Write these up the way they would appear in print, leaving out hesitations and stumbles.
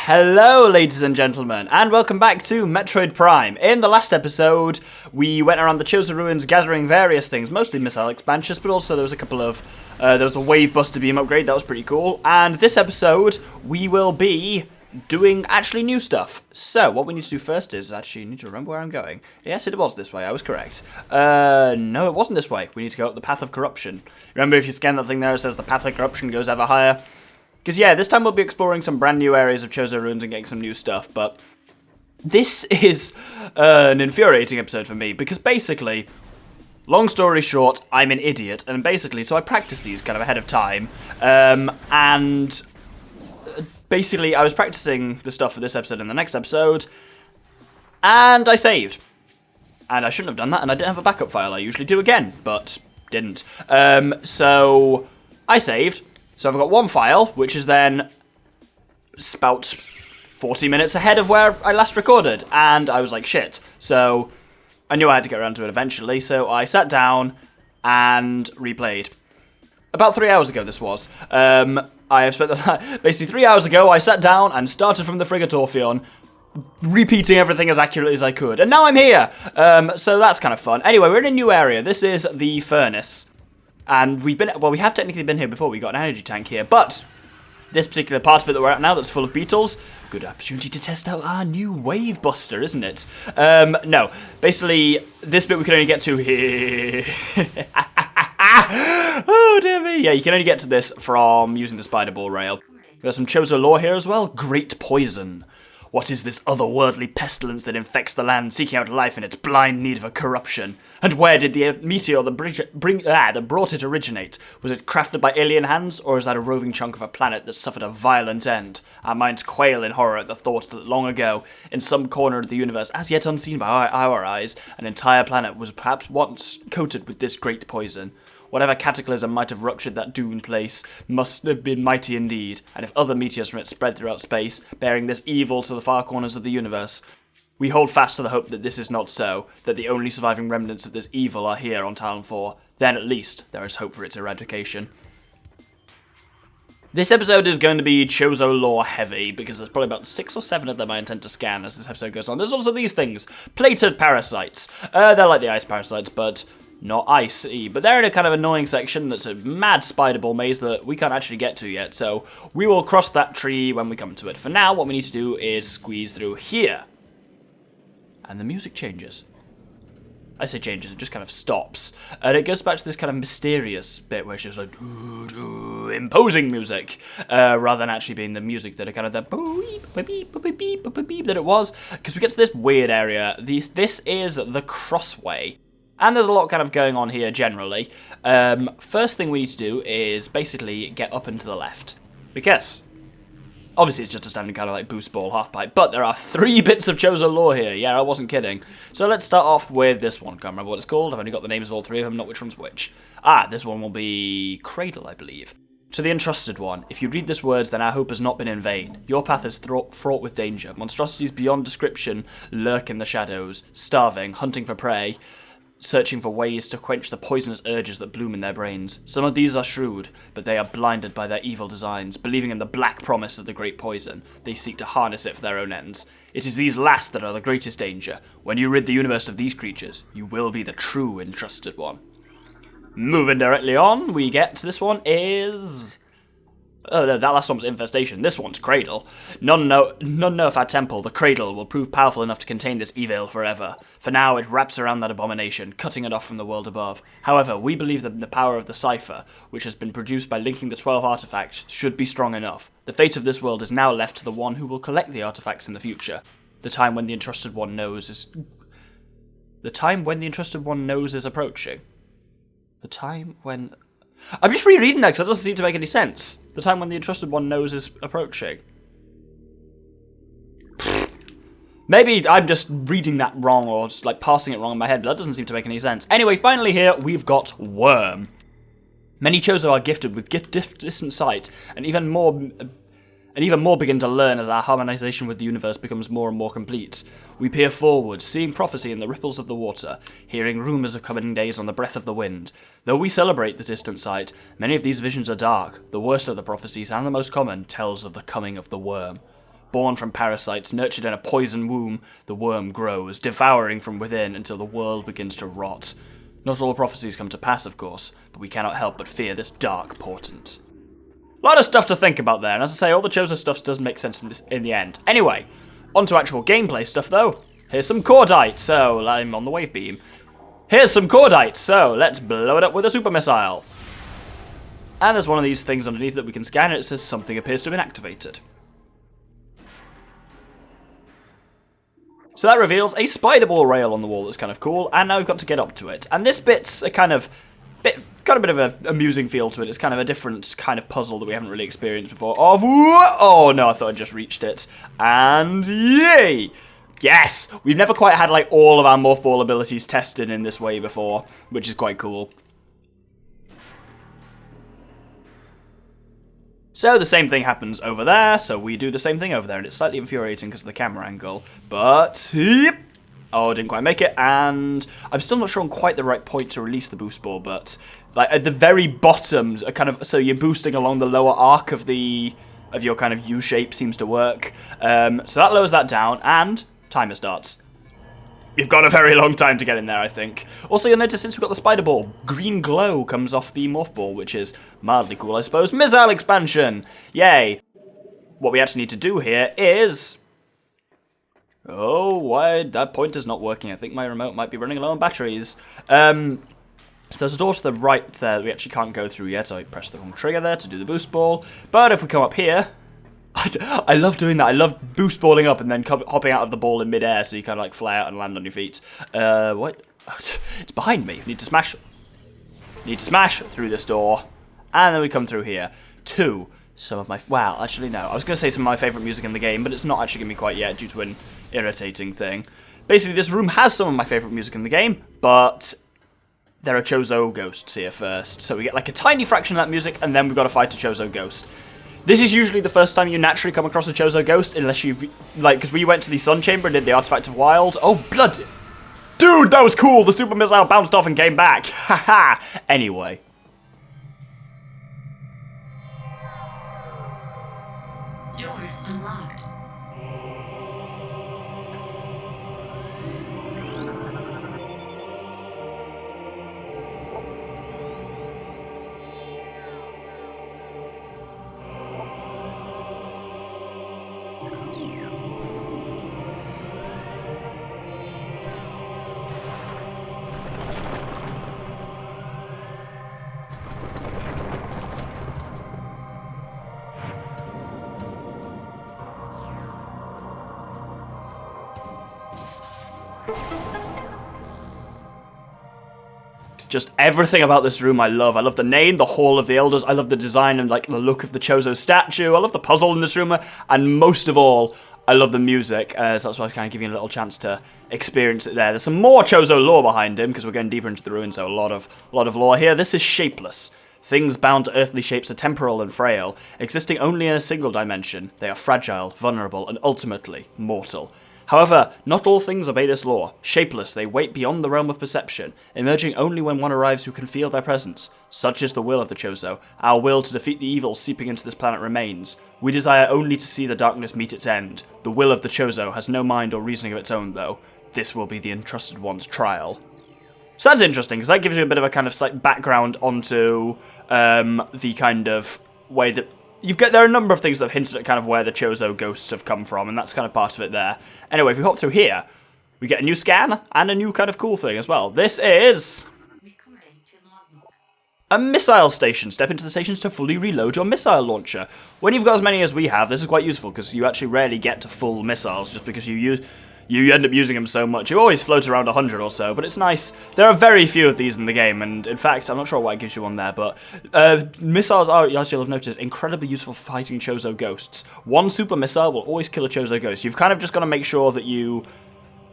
Hello, ladies and gentlemen, and welcome back to Metroid Prime. In the last episode, we went around the Chozo Ruins gathering various things, mostly missile expansions, but also there was a couple of... there was the Wave Buster Beam upgrade, that was pretty cool. And this episode, we will be doing actually new stuff. So, what we need to do first is actually need to remember where I'm going. Yes, it was this way, I was correct. No, it wasn't this way. We need to go up the Path of Corruption. Remember, if you scan that thing there, it says the Path of Corruption goes ever higher. Because, yeah, this time we'll be exploring some brand new areas of Chozo Ruins and getting some new stuff, but this is an infuriating episode for me, because basically, long story short, I'm an idiot, and basically, so I practiced these kind of ahead of time, and basically, I was practicing the stuff for this episode and the next episode, and I saved. And I shouldn't have done that, and I didn't have a backup file. I usually do again, but didn't. So I saved. So I've got one file, which is then about 40 minutes ahead of where I last recorded, and I was like, shit. So I knew I had to get around to it eventually, so I sat down and replayed. About 3 hours ago this was. I have spent basically 3 hours ago, I sat down and started from the Frigate, repeating everything as accurately as I could, and now I'm here. So that's kind of fun. Anyway, we're in a new area. This is the furnace. And we have technically been here before. We got an energy tank here, but this particular part of it that we're at now that's full of beetles, good opportunity to test out our new Wave Buster, isn't it? No, basically, this bit we can only get to here. Oh, dear me. Yeah, you can only get to this from using the spider ball rail. There's some Chozo lore here as well. Great poison. What is this otherworldly pestilence that infects the land, seeking out life in its blind need of a corruption? And where did the meteor that brought it originate? Was it crafted by alien hands, or is that a roving chunk of a planet that suffered a violent end? Our minds quail in horror at the thought that long ago, in some corner of the universe, as yet unseen by our eyes, an entire planet was perhaps once coated with this great poison. Whatever cataclysm might have ruptured that doomed place must have been mighty indeed, and if other meteors from it spread throughout space, bearing this evil to the far corners of the universe, we hold fast to the hope that this is not so, that the only surviving remnants of this evil are here on Talon 4. Then at least there is hope for its eradication. This episode is going to be Chozo lore heavy, because there's probably about 6 or 7 of them I intend to scan as this episode goes on. There's also these things, plated parasites. They're like the ice parasites, but not icy, but they're in a kind of annoying section that's a mad spider ball maze that we can't actually get to yet, so we will cross that tree when we come to it. For now, what we need to do is squeeze through here. And the music changes. I say changes, it just kind of stops. And it goes back to this kind of mysterious bit where it's just like imposing music, rather than actually being the music that are kind of the that it was. Because we get to this weird area. This is the Crossway. And there's a lot kind of going on here generally. First thing we need to do is basically get up and to the left. Because obviously it's just a standard kind of like boost ball half pipe, but there are 3 bits of Chozo lore here. Yeah, I wasn't kidding. So let's start off with this one. Can't remember what it's called. I've only got the names of all 3 of them, not which one's which. This one will be Cradle, I believe. To the Entrusted One, if you read these words, then our hope has not been in vain. Your path is fraught with danger. Monstrosities beyond description lurk in the shadows, starving, hunting for prey, searching for ways to quench the poisonous urges that bloom in their brains. Some of these are shrewd, but they are blinded by their evil designs. Believing in the black promise of the great poison, they seek to harness it for their own ends. It is these last that are the greatest danger. When you rid the universe of these creatures, you will be the true Entrusted One. Moving directly on, we get to this one is... Oh no, that last one was Infestation. This one's Cradle. None know if our temple, the Cradle, will prove powerful enough to contain this evil forever. For now, it wraps around that abomination, cutting it off from the world above. However, we believe that the power of the cipher, which has been produced by linking the 12 artifacts, should be strong enough. The fate of this world is now left to the one who will collect the artifacts in the future. The time when the Entrusted One knows is... The time when the Entrusted One knows is approaching. The time when... I'm just rereading that because that doesn't seem to make any sense. The time when the Entrusted One knows is approaching. Maybe I'm just reading that wrong or just like passing it wrong in my head, but that doesn't seem to make any sense. Anyway, finally here, we've got Worm. Many Chozo are gifted with distant sight, and even more begin to learn as our harmonization with the universe becomes more and more complete. We peer forward, seeing prophecy in the ripples of the water, hearing rumors of coming days on the breath of the wind. Though we celebrate the distant sight, many of these visions are dark. The worst of the prophecies, and the most common, tells of the coming of the worm. Born from parasites, nurtured in a poison womb, the worm grows, devouring from within until the world begins to rot. Not all prophecies come to pass, of course, but we cannot help but fear this dark portent. A lot of stuff to think about there, and as I say, all the Chozo stuff does make sense in the end. Anyway, on to actual gameplay stuff, though. Here's some cordite, so I'm on the wave beam. Here's some cordite, so let's blow it up with a super missile. And there's one of these things underneath that we can scan, and it says something appears to have been activated. So that reveals a spider ball rail on the wall that's kind of cool, and now we've got to get up to it. And this bit's a got a bit of an amusing feel to it. It's kind of a different kind of puzzle that we haven't really experienced before. Oh no, I thought I just reached it. And yay! Yes! We've never quite had like all of our morph ball abilities tested in this way before, which is quite cool. So the same thing happens over there, so we do the same thing over there, and it's slightly infuriating because of the camera angle. But, yep. Oh, didn't quite make it, and I'm still not sure on quite the right point to release the boost ball, but like at the very bottom, so you're boosting along the lower arc of your kind of U shape seems to work. So that lowers that down, and timer starts. You've got a very long time to get in there, I think. Also, you'll notice since we've got the spider ball, green glow comes off the morph ball, which is mildly cool, I suppose. Missile expansion! Yay! What we actually need to do here is... Oh, why? That pointer's not working. I think my remote might be running low on batteries. So there's a door to the right there that we actually can't go through yet. I pressed the wrong trigger there to do the boost ball. But if we come up here... I love doing that. I love boost balling up and then hopping out of the ball in midair so you kind of like fly out and land on your feet. What? It's behind me. Need to smash through this door. And then we come through here to some of my... Well, actually, no. I was going to say some of my favourite music in the game, but it's not actually going to be quite yet due to an irritating thing. Basically, this room has some of my favourite music in the game, but there are Chozo ghosts here first. So we get like a tiny fraction of that music, and then we've got to fight a Chozo ghost. This is usually the first time you naturally come across a Chozo ghost, unless you like, because we went to the Sun Chamber and did the Artifact of Wild. Oh, blood! Dude, that was cool! The super missile bounced off and came back! Haha! Anyway. Doors unlocked. Just everything about this room I love. I love the name, the Hall of the Elders. I love the design and like the look of the Chozo statue. I love the puzzle in this room. And most of all, I love the music. So that's why I was kind of giving you a little chance to experience it there. There's some more Chozo lore behind him because we're going deeper into the ruin, so a lot of lore here. This is shapeless. Things bound to earthly shapes are temporal and frail, existing only in a single dimension. They are fragile, vulnerable, and ultimately mortal. However, not all things obey this law. Shapeless, they wait beyond the realm of perception, emerging only when one arrives who can feel their presence. Such is the will of the Chozo. Our will to defeat the evil seeping into this planet remains. We desire only to see the darkness meet its end. The will of the Chozo has no mind or reasoning of its own, though. This will be the entrusted one's trial. So that's interesting, because that gives you a bit of a kind of like background onto the kind of way that... There are a number of things that have hinted at kind of where the Chozo ghosts have come from, and that's kind of part of it there. Anyway, if we hop through here, we get a new scan and a new kind of cool thing as well. This is a missile station. Step into the stations to fully reload your missile launcher. When you've got as many as we have, this is quite useful because you actually rarely get to full missiles just because you end up using them so much. You always float around 100 or so, but it's nice. There are very few of these in the game, and in fact, I'm not sure why it gives you one there, but missiles are, as you'll have noticed, incredibly useful for fighting Chozo ghosts. One super missile will always kill a Chozo ghost. You've kind of just got to make sure that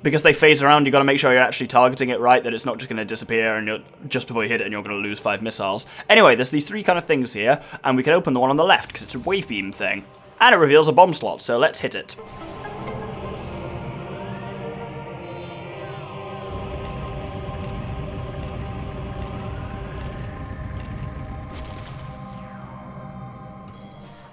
because they phase around, you've got to make sure you're actually targeting it right, that it's not just going to disappear and just before you hit it and you're going to lose 5 missiles. Anyway, there's these 3 kind of things here, and we can open the one on the left because it's a wave beam thing. And it reveals a bomb slot, so let's hit it.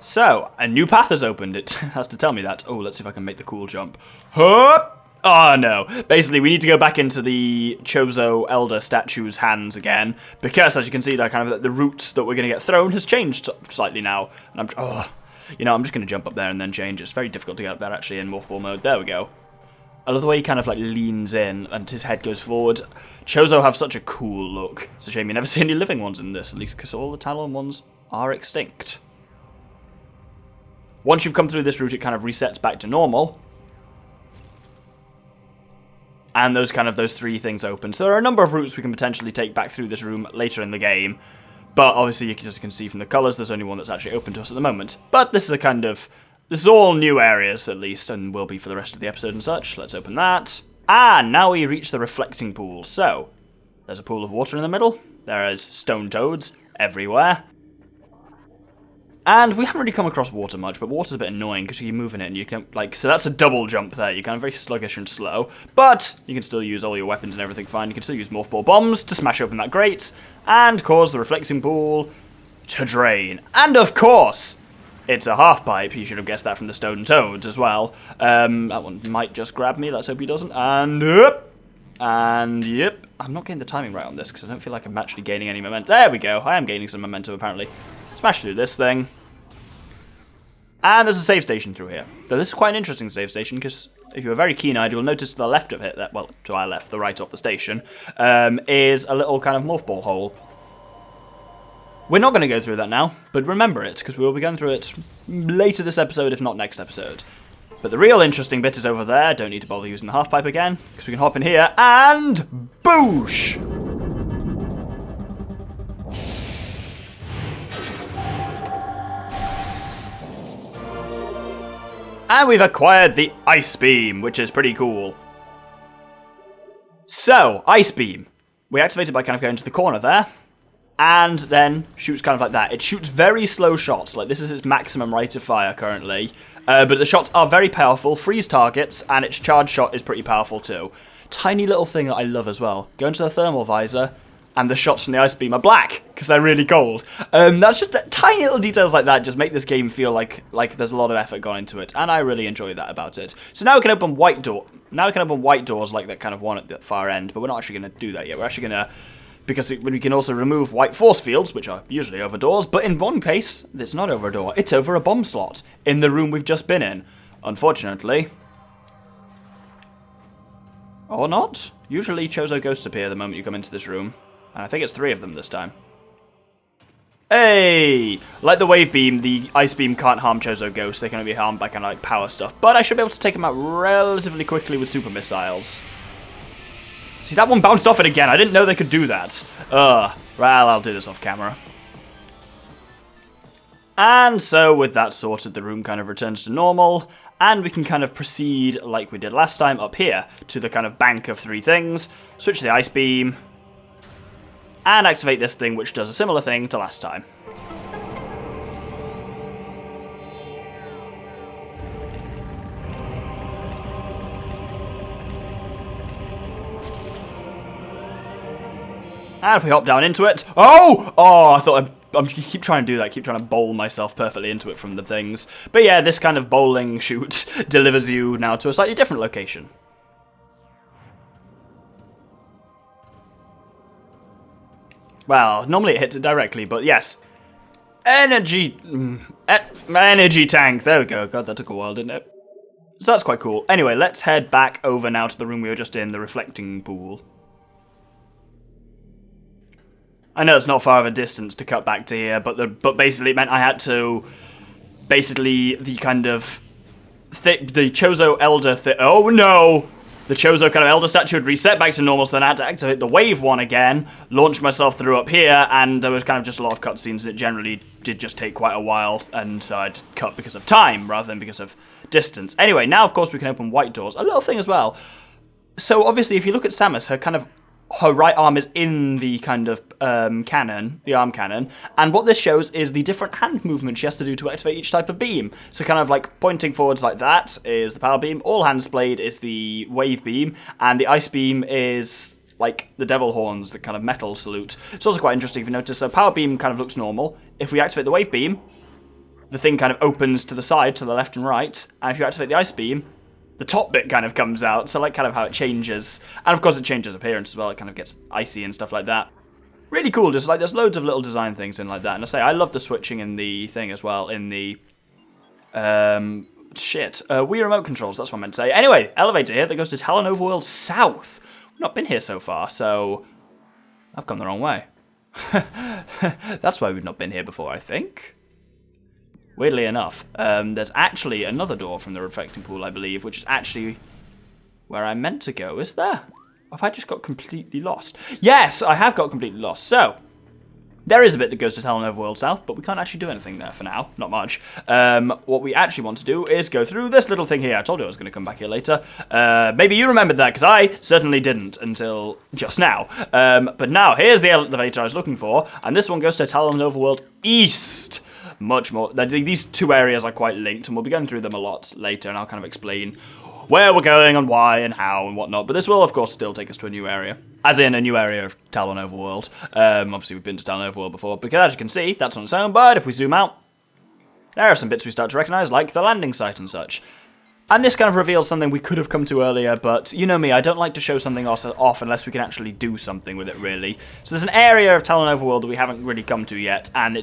So, a new path has opened. It has to tell me that. Oh, let's see if I can make the cool jump. Hup! Oh, no. Basically, we need to go back into the Chozo Elder statue's hands again, because, as you can see, that kind of the route that we're going to get thrown has changed slightly now. And I'm just going to jump up there and then change. It's very difficult to get up there, actually, in morph ball mode. There we go. I love the way he kind of, like, leans in and his head goes forward. Chozo have such a cool look. It's a shame you never see any living ones in this, at least because all the Talon ones are extinct. Once you've come through this route, it kind of resets back to normal. And those three things open. So there are a number of routes we can potentially take back through this room later in the game. But obviously, as you can see from the colours, there's only one that's actually open to us at the moment. But this is all new areas, at least, and will be for the rest of the episode and such. Let's open that. And now we reach the reflecting pool. So, there's a pool of water in the middle. There is stone toads everywhere. And we haven't really come across water much, but water's a bit annoying because you move in it and you can, so that's a double jump there. You're kind of very sluggish and slow, but you can still use all your weapons and everything fine. You can still use morph ball bombs to smash open that grate and cause the reflecting pool to drain. And of course, it's a half pipe. You should have guessed that from the stone toads as well. That one might just grab me. Let's hope he doesn't. And yep. I'm not getting the timing right on this because I don't feel like I'm actually gaining any momentum. There we go. I am gaining some momentum apparently. Smash through this thing. And there's a save station through here. So this is quite an interesting save station because if you're very keen-eyed, you'll notice to the left of it, to our left, the right of the station, is a little kind of morph ball hole. We're not going to go through that now, but remember it, because we will be going through it later this episode, if not next episode. But the real interesting bit is over there. Don't need to bother using the half pipe again, because we can hop in here and boosh! And we've acquired the Ice Beam, which is pretty cool. So, Ice Beam. We activate it by kind of going to the corner there, and then shoots kind of like that. It shoots very slow shots, like this is its maximum rate of fire currently, but the shots are very powerful, freeze targets, and its charge shot is pretty powerful too. Tiny little thing that I love as well. Go into the thermal visor, and the shots from the Ice Beam are black, because they're really cold. That's just tiny little details like that just make this game feel like there's a lot of effort gone into it, and I really enjoy that about it. So now we can open white doors like that kind of one at the far end, but we're not actually going to do that yet. We're actually going to, because we can also remove white force fields, which are usually over doors, but in one case, it's not over a door, it's over a bomb slot, in the room we've just been in. Unfortunately. Or not. Usually Chozo ghosts appear the moment you come into this room. And I think it's 3 of them this time. Hey! Like the wave beam, the ice beam can't harm Chozo ghosts. They can only be harmed by kind of like power stuff. But I should be able to take them out relatively quickly with super missiles. See, that one bounced off it again. I didn't know they could do that. Well, I'll do this off camera. And so with that sorted, the room kind of returns to normal. And we can kind of proceed like we did last time up here to the kind of bank of 3 things. Switch the ice beam. And activate this thing, which does a similar thing to last time. And if we hop down into it... Oh! I thought I keep trying to do that. I keep trying to bowl myself perfectly into it from the things. But yeah, this kind of bowling shoot delivers you now to a slightly different location. Well, normally it hits it directly, but yes. Energy tank. There we go. God, that took a while, didn't it? So that's quite cool. Anyway, let's head back over now to the room we were just in, the reflecting pool. I know it's not far of a distance to cut back to here, but basically it meant I had to... Basically, the kind of... the Chozo Elder... Oh, no! The Chozo kind of Elder statue had reset back to normal, so then I had to activate the wave one again, launch myself through up here, and there was kind of just a lot of cutscenes that generally did just take quite a while, and so I just cut because of time rather than because of distance. Anyway, now of course we can open white doors. A little thing as well. So obviously if you look at Samus, her right arm is in the kind of cannon, the arm cannon, and what this shows is the different hand movement she has to do to activate each type of beam. So kind of like pointing forwards like that is the power beam, all hands displayed is the wave beam, and the ice beam is like the devil horns, the kind of metal salute. It's also quite interesting if you notice, so power beam kind of looks normal. If we activate the wave beam, the thing kind of opens to the side, to the left and right, and if you activate the ice beam, the top bit kind of comes out, so I like kind of how it changes. And of course it changes appearance as well, it kind of gets icy and stuff like that. Really cool, just like there's loads of little design things in like that. And I say, I love the switching in the thing as well, in the, Wii remote controls, that's what I meant to say. Anyway, elevator here that goes to Talon Overworld South. We've not been here so far, so I've come the wrong way. That's why we've not been here before, I think. Weirdly enough, there's actually another door from the reflecting pool, I believe, which is actually where I meant to go. Is there? Or have I just got completely lost? Yes, I have got completely lost. So, there is a bit that goes to Talon Overworld South, but we can't actually do anything there for now. Not much. What we actually want to do is go through this little thing here. I told you I was going to come back here later. Maybe you remembered that, because I certainly didn't until just now. But now, here's the elevator I was looking for, and this one goes to Talon Overworld East. Much more. These two areas are quite linked, and we'll be going through them a lot later, and I'll kind of explain where we're going and why and how and whatnot. But this will, of course, still take us to a new area. As in a new area of Talon Overworld. Obviously, we've been to Talon Overworld before, because as you can see, that's on its own, but if we zoom out, there are some bits we start to recognise, like the landing site and such. And this kind of reveals something we could have come to earlier, but you know me, I don't like to show something off unless we can actually do something with it, really. So there's an area of Talon Overworld that we haven't really come to yet, and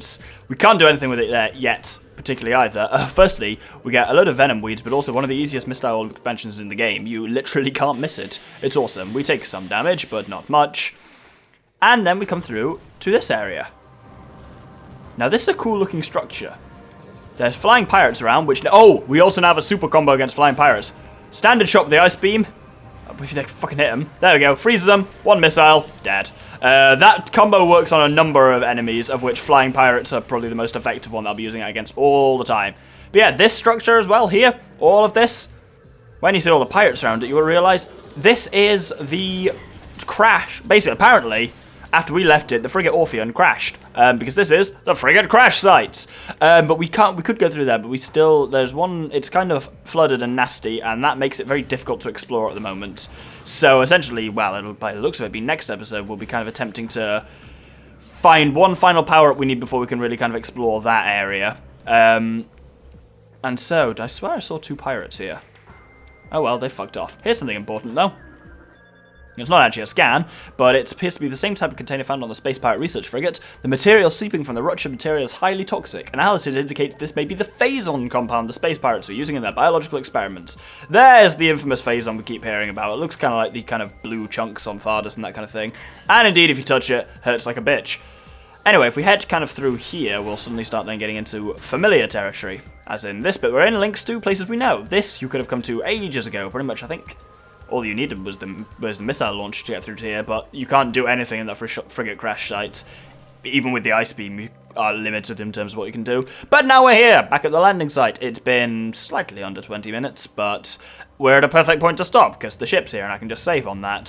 we can't do anything with it there yet, particularly either. Firstly, we get a load of venom weeds, but also one of the easiest missile expansions in the game. You literally can't miss it. It's awesome. We take some damage, but not much. And then we come through to this area. Now this is a cool looking structure. There's flying pirates around, which... Oh, we also now have a super combo against flying pirates. Standard shot with the ice beam. If they fucking hit him. There we go. Freezes them. One missile. Dead. That combo works on a number of enemies, of which flying pirates are probably the most effective one that I'll be using it against all the time. But yeah, this structure as well here, all of this, when you see all the pirates around it, you will realise this is the crash. Basically, apparently, after we left it, the frigate Orpheon crashed, because this is the frigate crash site. But we could go through there, but there's one, it's kind of flooded and nasty, and that makes it very difficult to explore at the moment. So essentially, well, it'll, by the looks of it, be next episode, we'll be kind of attempting to find one final power-up we need before we can really kind of explore that area. And so, I swear I saw 2 pirates here. Oh well, they fucked off. Here's something important, though. It's not actually a scan, but it appears to be the same type of container found on the Space Pirate Research Frigate. The material seeping from the ruptured material is highly toxic. Analysis indicates this may be the phazon compound the Space Pirates are using in their biological experiments. There's the infamous phazon we keep hearing about. It looks kind of like the kind of blue chunks on Thardus and that kind of thing. And indeed, if you touch it, hurts like a bitch. Anyway, if we head kind of through here, we'll suddenly start then getting into familiar territory. As in, this bit we're in links to places we know. This you could have come to ages ago, pretty much, I think. All you needed was the missile launch to get through to here, but you can't do anything in that frigate crash site. Even with the ice beam, you are limited in terms of what you can do. But now we're here, back at the landing site. It's been slightly under 20 minutes, but we're at a perfect point to stop, because the ship's here, and I can just save on that.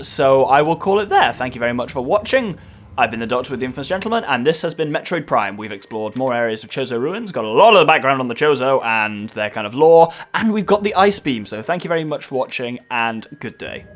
So I will call it there. Thank you very much for watching. I've been the Doctor with the Infamous Gentleman, and this has been Metroid Prime. We've explored more areas of Chozo Ruins, got a lot of the background on the Chozo and their kind of lore, and we've got the ice beam. So thank you very much for watching, and good day.